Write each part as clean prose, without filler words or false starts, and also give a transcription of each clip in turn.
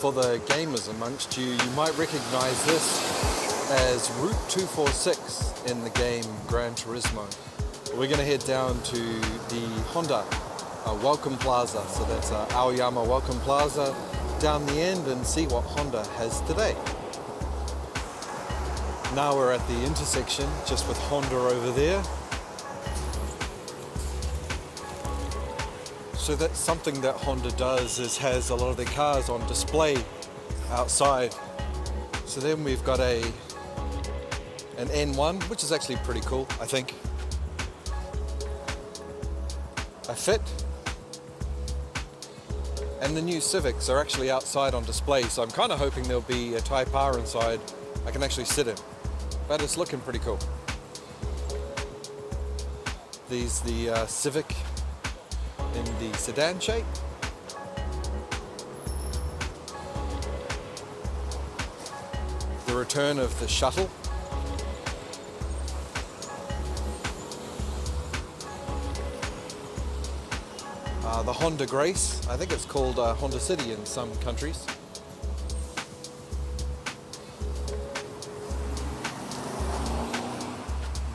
For the gamers amongst you, you might recognize this as Route 246 in the game Gran Turismo. We're going to head down to the Honda Welcome Plaza, so that's Aoyama Welcome Plaza, down the end and see what Honda has today. Now we're at the intersection, just with Honda over there. So that's something that Honda does, is has a lot of their cars on display outside. So then we've got an N1, which is actually pretty cool, I think. A Fit. And the new Civics are actually outside on display, so I'm kind of hoping there'll be a Type R inside I can actually sit in. But it's looking pretty cool. These the Civic in the sedan shape. The return of the shuttle. The Honda Grace, I think it's called Honda City in some countries.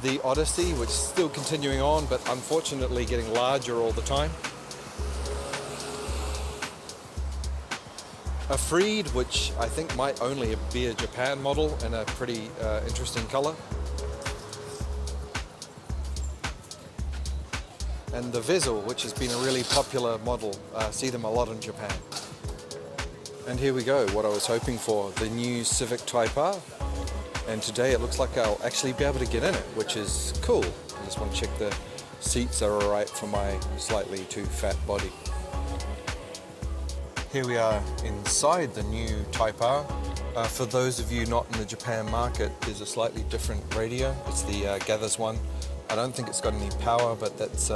The Odyssey, which is still continuing on, but unfortunately getting larger all the time. A Freed, which I think might only be a Japan model, in a pretty interesting color. And the Vezel, which has been a really popular model. See them a lot in Japan. And here we go, what I was hoping for, the new Civic Type R. And today it looks like I'll actually be able to get in it, which is cool. I just want to check the seats are alright for my slightly too fat body. Here we are inside the new Type R. For those of you not in the Japan market, there's a slightly different radio. It's the Gathers one. I don't think it's got any power, but that's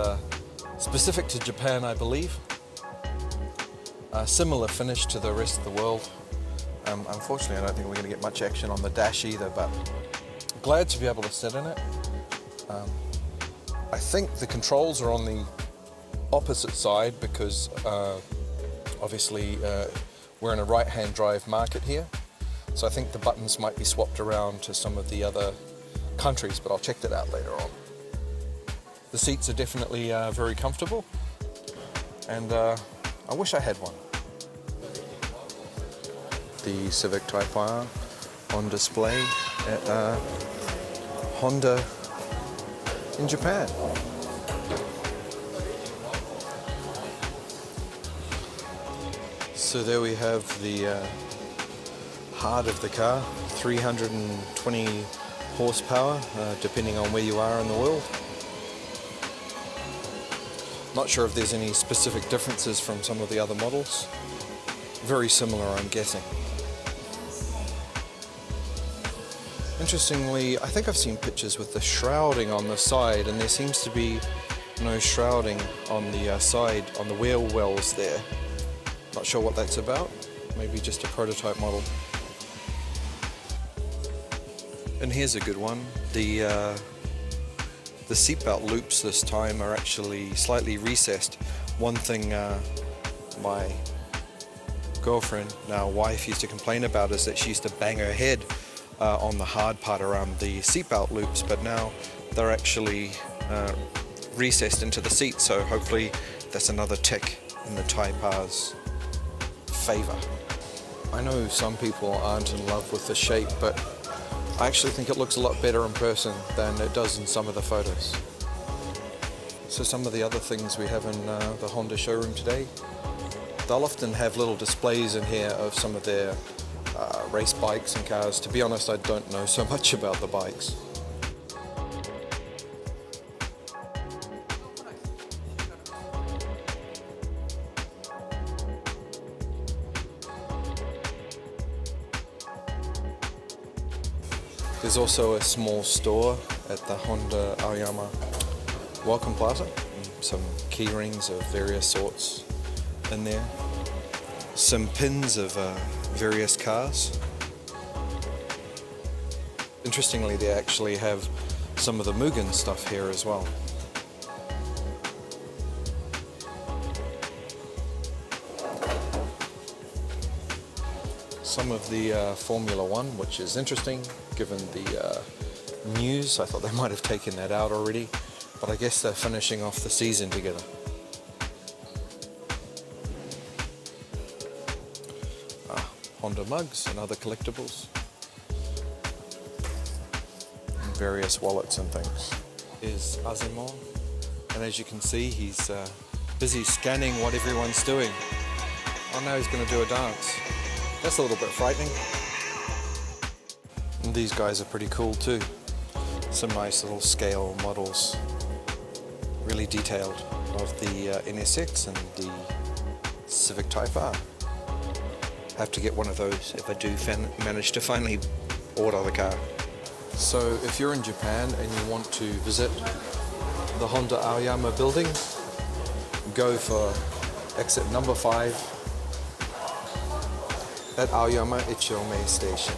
specific to Japan, I believe. Similar finish to the rest of the world. Unfortunately, I don't think we're going to get much action on the dash either, but glad to be able to sit in it. I think the controls are on the opposite side because obviously we're in a right-hand drive market here. So I think the buttons might be swapped around to some of the other countries, but I'll check that out later on. The seats are definitely very comfortable, and I wish I had one. The Civic Type R on display at Honda in Japan. So there we have the heart of the car, 320 horsepower, depending on where you are in the world. Not sure if there's any specific differences from some of the other models. Very similar, I'm guessing. Interestingly, I think I've seen pictures with the shrouding on the side, and there seems to be no shrouding on the side, on the wheel wells there. Not sure what that's about. Maybe just a prototype model. And here's a good one. The seatbelt loops this time are actually slightly recessed. One thing my girlfriend, now wife, used to complain about is that she used to bang her head on the hard part around the seatbelt loops, but now they're actually recessed into the seat, so hopefully that's another tick in the Type R's favor. I know some people aren't in love with the shape, but I actually think it looks a lot better in person than it does in some of the photos. So some of the other things we have in the Honda showroom today, they'll often have little displays in here of some of their race bikes and cars. To be honest, I don't know so much about the bikes. There's also a small store at the Honda Aoyama Welcome Plaza. Some key rings of various sorts in there. Some pins of various cars. Interestingly, they actually have some of the Mugen stuff here as well. some of the Formula One, which is interesting given the news. I thought they might have taken that out already, but I guess they're finishing off the season together. Honda mugs and other collectibles, and various wallets and things. Is Azimon, and as you can see, he's busy scanning what everyone's doing. Oh, now he's going to do a dance. That's a little bit frightening. And these guys are pretty cool too. Some nice little scale models, really detailed, of the NSX and the Civic Type R. Have to get one of those if I do manage to finally order the car. So if you're in Japan and you want to visit the Honda Aoyama building, go for exit number 5 at Aoyama Ichome Station.